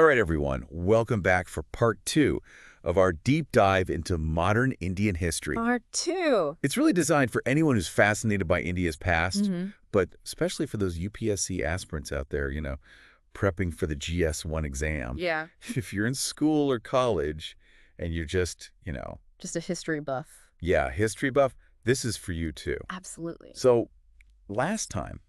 All right, everyone, welcome back for part 2 of our deep dive into modern Indian history. Part 2. It's really designed for anyone who's fascinated by India's past, but especially for those UPSC aspirants out there, prepping for the GS1 exam. Yeah. If you're in school or college and you're just, Just a history buff. yeah, history buff, this is for you too. Absolutely. So last time,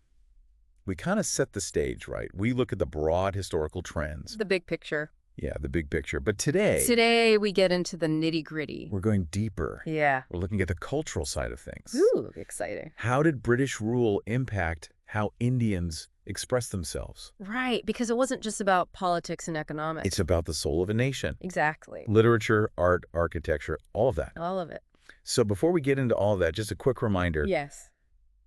we kind of set the stage, right? We look at the broad historical trends. The big picture. Yeah, the big picture. But today... Today we get into the nitty-gritty. we're going deeper. Yeah. We're looking at the cultural side of things. Ooh, exciting. How did British rule impact how Indians express themselves? Right, because it wasn't just about politics and economics. It's about the soul of a nation. Exactly. Literature, art, architecture, all of that. All of it. So before we get into all of that, just a quick reminder. Yes.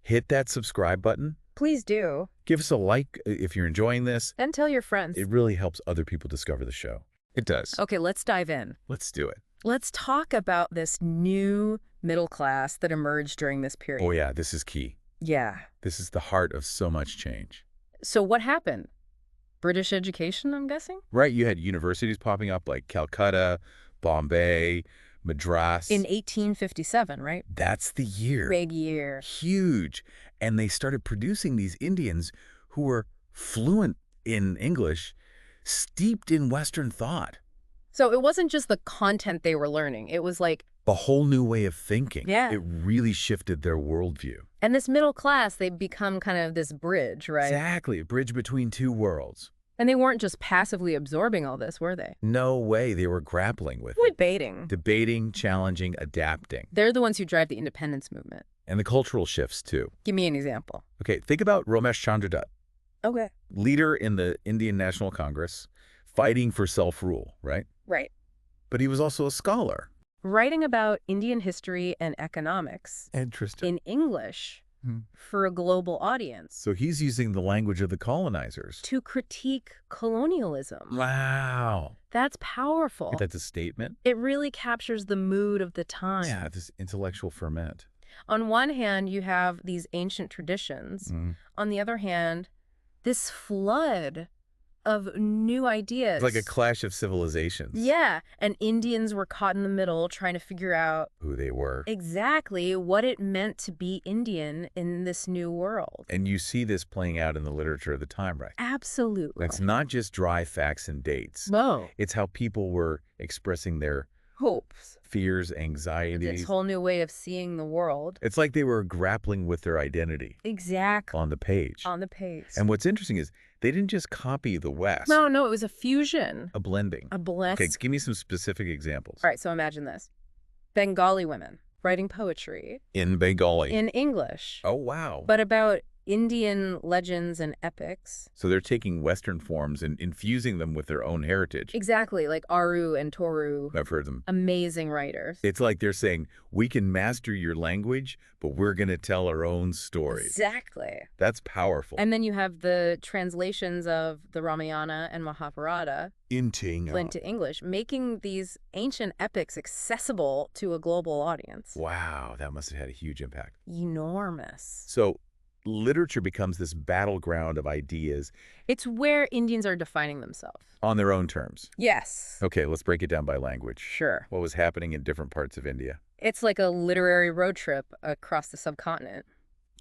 Hit that subscribe button. Please do. Give us a like if you're enjoying this. And tell your friends. It really helps other people discover the show. It does. Okay, let's dive in. Let's do it. Let's talk about this new middle class that emerged during this period. Oh yeah, this is key. Yeah. This is the heart of so much change. So what happened? British education, I'm guessing? Right, you had universities popping up like Calcutta, Bombay, Madras. In 1857, right? That's the year. Big year. Huge. And they started producing these Indians who were fluent in English, steeped in Western thought. So it wasn't just the content they were learning. It was like... a whole new way of thinking. Yeah. It really shifted their worldview. And this middle class, they become kind of this bridge, right? Exactly. A bridge between two worlds. And they weren't just passively absorbing all this, were they? No way. They were grappling with it. Debating. Debating, challenging, adapting. They're the ones who drive the independence movement. And the cultural shifts, too. Give me an example. Okay, think about Ramesh Chandra Dutt, Okay. leader in the Indian National Congress, fighting for self-rule, right? Right. But he was also a scholar. Writing about Indian history and economics Interesting. in English for a global audience So he's using the language of the colonizers. to critique colonialism. Wow. That's powerful. That's a statement. It really captures the mood of the time. Yeah, this intellectual ferment. On one hand, you have these ancient traditions. On the other hand, this flood of new ideas. It's like a clash of civilizations. Yeah, and Indians were caught in the middle trying to figure out Who they were. exactly what it meant to be Indian in this new world. And you see this playing out in the literature of the time, right? Absolutely. That's not just dry facts and dates. No. It's how people were expressing their Hopes. fears, anxieties. This whole new way of seeing the world. It's like they were grappling with their identity Exactly. on the page. On the page. And what's interesting is they didn't just copy the West. No, it was a fusion. A blending. A blend. Okay, give me some specific examples. All right, so imagine this. Bengali women writing poetry In Bengali. in English, Oh, wow. but about Indian legends and epics. So they're taking Western forms and infusing them with their own heritage. Exactly, like Aru and Toru. I've heard them. Amazing writers. It's like they're saying, we can master your language, but we're going to tell our own stories. Exactly. That's powerful. And then you have the translations of the Ramayana and Mahabharata into English, making these ancient epics accessible to a global audience. Wow, that must have had a huge impact. Enormous. So literature becomes this battleground of ideas It's where Indians are defining themselves. on their own terms. Yes. Okay, let's break it down by language. Sure. What was happening in different parts of India? It's like a literary road trip across the subcontinent,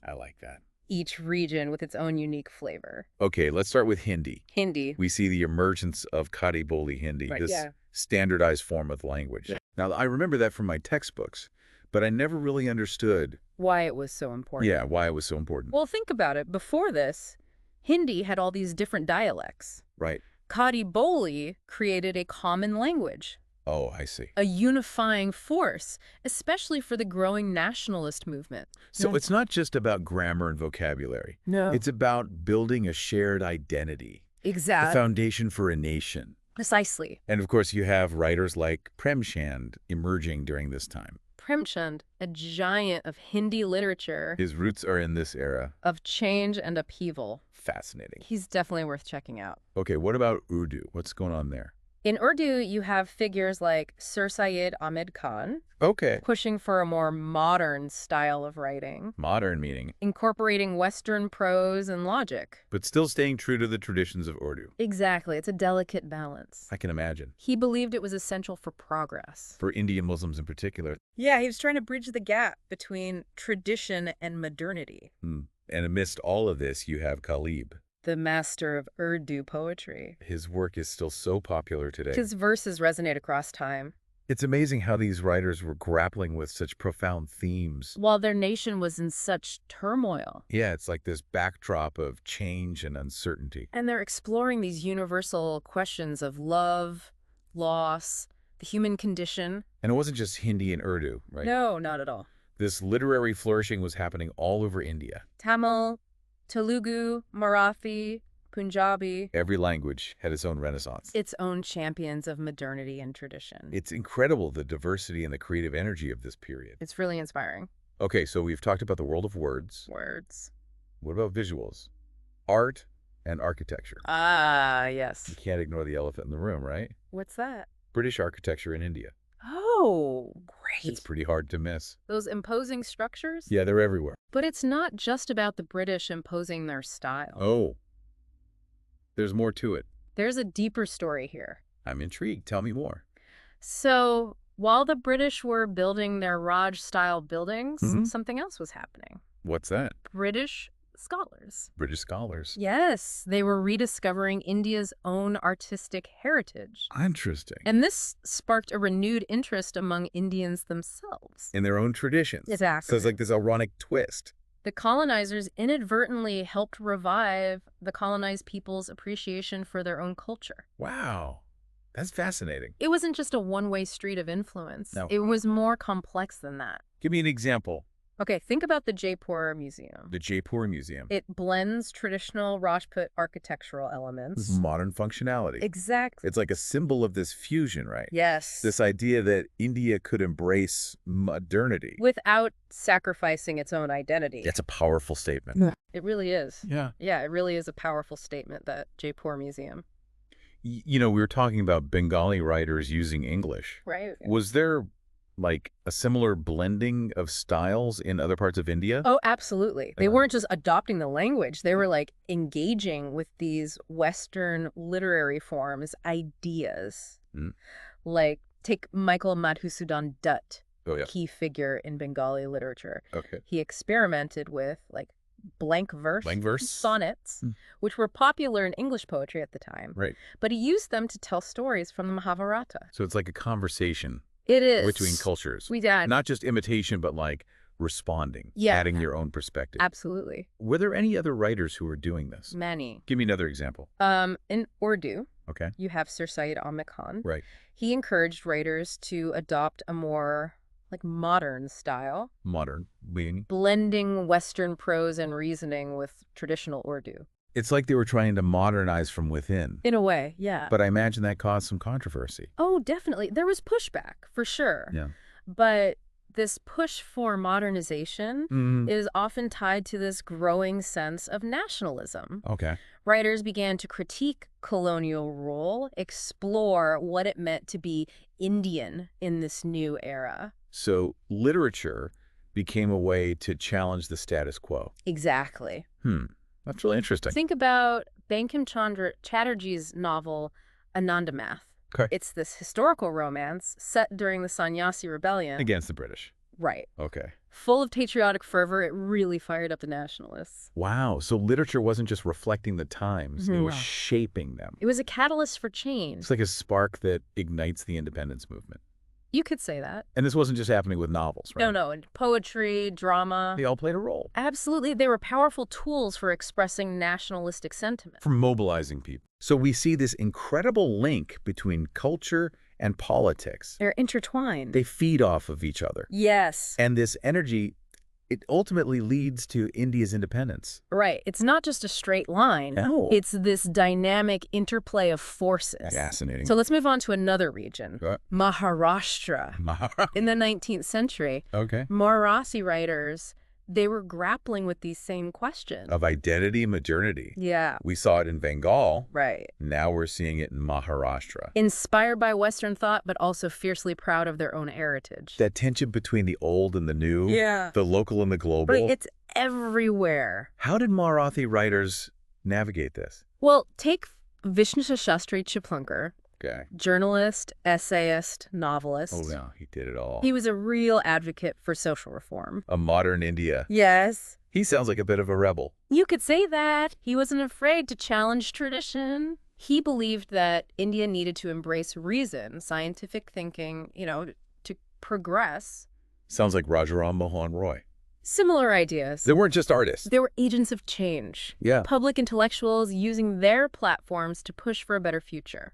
I like that. each region with its own unique flavor. Okay, let's start with Hindi. Hindi. We see the emergence of Khadi Boli Hindi, Right, this yeah. standardized form of language. Yeah. Now, I remember that from my textbooks, but I never really understood, Why it was so important. why it was so important. Well, think about it. Before this, Hindi had all these different dialects. Right. Khadi Boli created a common language, Oh, I see. a unifying force, especially for the growing nationalist movement. So it's not just about grammar and vocabulary. No. It's about building a shared identity, the Exactly. foundation for a nation. Precisely. And of course, you have writers like Premchand emerging during this time. Premchand, a giant of Hindi literature, His roots are in this era. of change and upheaval. Fascinating. He's definitely worth checking out. Okay, what about Urdu? What's going on there? In Urdu, you have figures like Sir Syed Ahmed Khan, Okay. pushing for a more modern style of writing. Modern meaning. Incorporating Western prose and logic. But still staying true to the traditions of Urdu. Exactly. It's a delicate balance. I can imagine. He believed it was essential for progress. For Indian Muslims in particular. Yeah, he was trying to bridge the gap between tradition and modernity. And amidst all of this, you have Ghalib. The master of Urdu poetry. His work is still so popular today. His verses resonate across time. It's amazing how these writers were grappling with such profound themes. While their nation was in such turmoil. Yeah, it's like this backdrop of change and uncertainty. And they're exploring these universal questions of love, loss, the human condition. And it wasn't just Hindi and Urdu, right? No, not at all. This literary flourishing was happening all over India. Tamil, Telugu, Marathi, Punjabi. Every language had its own renaissance. Its own champions of modernity and tradition. It's incredible, the diversity and the creative energy of this period. It's really inspiring. Okay, so we've talked about the world of words. Words. What about visuals? Art and architecture. Ah, yes. You can't ignore the elephant in the room, right? What's that? British architecture in India. Oh, great. It's pretty hard to miss. Those imposing structures? Yeah, they're everywhere. But it's not just about the British imposing their style. Oh. There's more to it. There's a deeper story here. I'm intrigued. Tell me more. So, while the British were building their Raj-style buildings, something else was happening. What's that? British scholars. British scholars. Yes, they were rediscovering India's own artistic heritage. Interesting. And this sparked a renewed interest among Indians themselves. In their own traditions. Exactly. So it's like this ironic twist. The colonizers inadvertently helped revive the colonized people's appreciation for their own culture. Wow. That's fascinating. It wasn't just a one-way street of influence. No. It was more complex than that. Give me an example. Okay, think about the Jaipur Museum. The Jaipur Museum. It blends traditional Rajput architectural elements. Modern functionality. Exactly. It's like a symbol of this fusion, right? Yes. This idea that India could embrace modernity. Without sacrificing its own identity. That's a powerful statement. It really is. Yeah. Yeah, it really is a powerful statement, that Jaipur Museum. You know, we were talking about Bengali writers using English. Right. Was there like a similar blending of styles in other parts of India? Oh, absolutely. They weren't just adopting the language. They were like engaging with these Western literary forms, ideas. Like take Michael Madhusudan Dutt, key figure in Bengali literature. Okay. He experimented with like blank verse sonnets, which were popular in English poetry at the time. Right. But he used them to tell stories from the Mahabharata. So it's like a conversation. It is. Between cultures. Yeah. Not just imitation, but like responding, adding your own perspective. Absolutely. Were there any other writers who were doing this? Many. Give me another example. In Urdu, okay, you have Sir Syed Ahmed Khan. Right. He encouraged writers to adopt a more like modern style. Modern, meaning? Blending Western prose and reasoning with traditional Urdu. It's like they were trying to modernize from within. In a way, yeah. But I imagine that caused some controversy. Oh, definitely. There was pushback, for sure. Yeah. But this push for modernization is often tied to this growing sense of nationalism. Okay. Writers began to critique colonial rule, explore what it meant to be Indian in this new era. So literature became a way to challenge the status quo. Exactly. That's really interesting. Think about Bankim Chatterjee's novel, Anandamath. Okay. It's this historical romance set during the Sannyasi Rebellion. Against the British. Right. Okay. Full of patriotic fervor, it really fired up the nationalists. Wow. So literature wasn't just reflecting the times, it was shaping them. It was a catalyst for change. It's like a spark that ignites the independence movement. You could say that. And this wasn't just happening with novels, right? No, and poetry, drama. They all played a role. Absolutely. They were powerful tools for expressing nationalistic sentiment. For mobilizing people. So we see this incredible link between culture and politics. They're intertwined. They feed off of each other. Yes. And this energy, it ultimately leads to India's independence. Right. It's not just a straight line. No. It's this dynamic interplay of forces. Fascinating. So let's move on to another region. Okay. Maharashtra. In the 19th century, Okay. Marathi writers They were grappling with these same questions. Of identity, modernity. Yeah. We saw it in Bengal. Right. Now we're seeing it in Maharashtra. Inspired by Western thought, but also fiercely proud of their own heritage. That tension between the old and the new. Yeah. The local and the global. But it's everywhere. How did Marathi writers navigate this? Well, take Vishnu Shastri Chiplunkar. Okay. Journalist, essayist, novelist. Oh, yeah, he did it all. He was a real advocate for social reform. A modern India. Yes. He sounds like a bit of a rebel. You could say that. He wasn't afraid to challenge tradition. He believed that India needed to embrace reason, scientific thinking, to progress. Sounds like Rajaram Mohan Roy. Similar ideas. They weren't just artists. They were agents of change. Yeah. Public intellectuals using their platforms to push for a better future.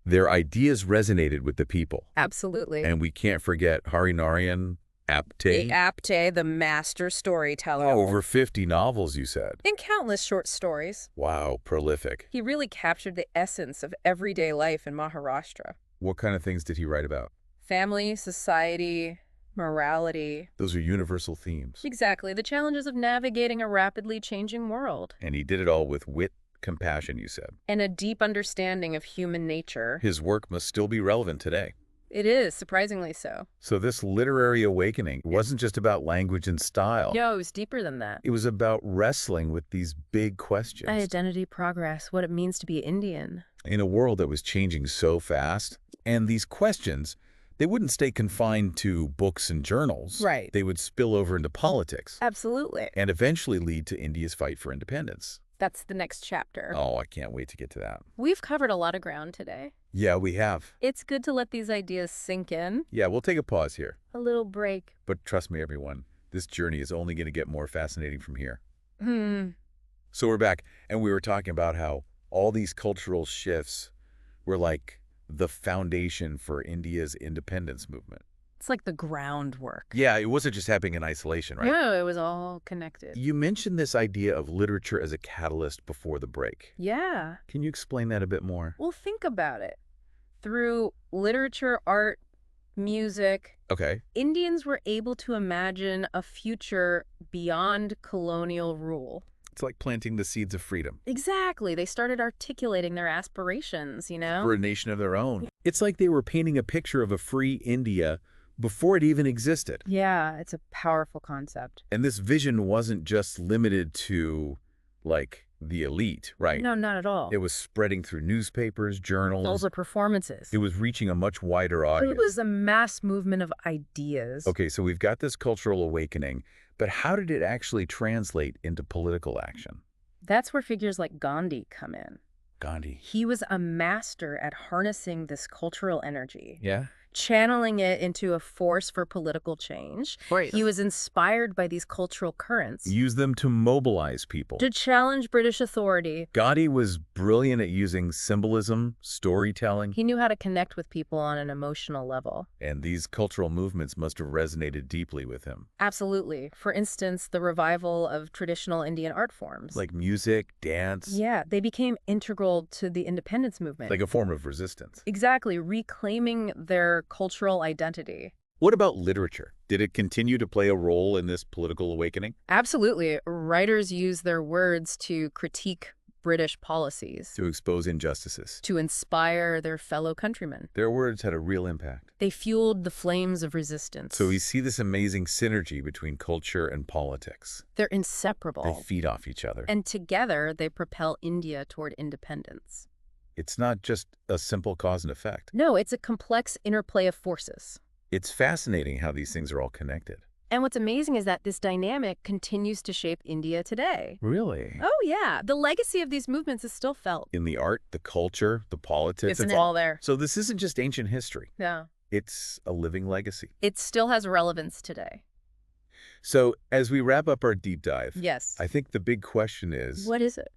Their ideas resonated with the people. Absolutely. And we can't forget Harinarayan Apte. Apte, the master storyteller. Oh, over 50 novels, you said. And countless short stories. Wow, prolific. He really captured the essence of everyday life in Maharashtra. What kind of things did he write about? Family, society, morality. Those are universal themes. Exactly, the challenges of navigating a rapidly changing world. And he did it all with wit, compassion, you said. And a deep understanding of human nature. His work must still be relevant today. It is, surprisingly so. So this literary awakening wasn't just about language and style. No, it was deeper than that. It was about wrestling with these big questions. Identity, progress, what it means to be Indian. In a world that was changing so fast. And these questions, they wouldn't stay confined to books and journals. Right. They would spill over into politics. Absolutely. And eventually lead to India's fight for independence. That's the next chapter. Oh, I can't wait to get to that. We've covered a lot of ground today. Yeah, we have. It's good to let these ideas sink in. Yeah, we'll take a pause here. A little break. But trust me, everyone, this journey is only going to get more fascinating from here. So we're back, and we were talking about how all these cultural shifts were like the foundation for India's independence movement. It's like the groundwork. Yeah, it wasn't just happening in isolation, right? No, it was all connected. You mentioned this idea of literature as a catalyst before the break. Yeah. Can you explain that a bit more? Well, think about it. Through literature, art, music, Okay. Indians were able to imagine a future beyond colonial rule. It's like planting the seeds of freedom. Exactly. They started articulating their aspirations, For a nation of their own. It's like they were painting a picture of a free India before it even existed. Yeah, it's a powerful concept. And this vision wasn't just limited to, like, the elite, right? No, not at all. It was spreading through newspapers, journals. Also performances. It was reaching a much wider audience. It was a mass movement of ideas. Okay, so we've got this cultural awakening, but how did it actually translate into political action? That's where figures like Gandhi come in. Gandhi. He was a master at harnessing this cultural energy. Yeah? Channeling it into a force for political change. Right. He was inspired by these cultural currents. Use them to mobilize people. To challenge British authority. Gandhi was brilliant at using symbolism, storytelling. He knew how to connect with people on an emotional level. And these cultural movements must have resonated deeply with him. Absolutely. For instance, the revival of traditional Indian art forms. Like music, dance. Yeah, they became integral to the independence movement. Like a form of resistance. Exactly, reclaiming their cultural identity. What about literature? Did it continue to play a role in this political awakening? Absolutely. Writers use their words to critique British policies. To expose injustices. To inspire their fellow countrymen. Their words had a real impact. They fueled the flames of resistance. So we see this amazing synergy between culture and politics. They're inseparable. They feed off each other. And together, they propel India toward independence. It's not just a simple cause and effect. No, it's a complex interplay of forces. It's fascinating how these things are all connected. And what's amazing is that this dynamic continues to shape India today. Really? Oh, yeah. The legacy of these movements is still felt. In the art, the culture, the politics. It's all there. So this isn't just ancient history. No. It's a living legacy. It still has relevance today. So as we wrap up our deep dive, Yes. I think the big question is, What is it?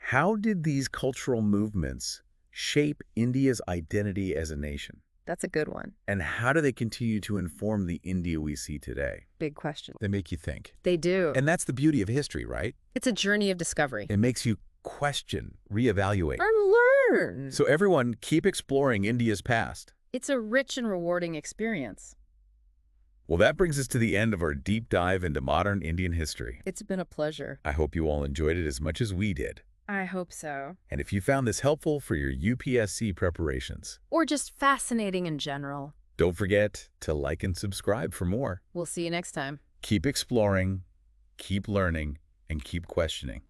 how did these cultural movements shape India's identity as a nation? That's a good one. And how do they continue to inform the India we see today? Big question. They make you think. They do. And that's the beauty of history, right? It's a journey of discovery. It makes you question, reevaluate. And learn. So everyone, keep exploring India's past. It's a rich and rewarding experience. Well, that brings us to the end of our deep dive into modern Indian history. It's been a pleasure. I hope you all enjoyed it as much as we did. I hope so. And if you found this helpful for your UPSC preparations, or just fascinating in general, don't forget to like and subscribe for more. We'll see you next time. Keep exploring, keep learning, and keep questioning.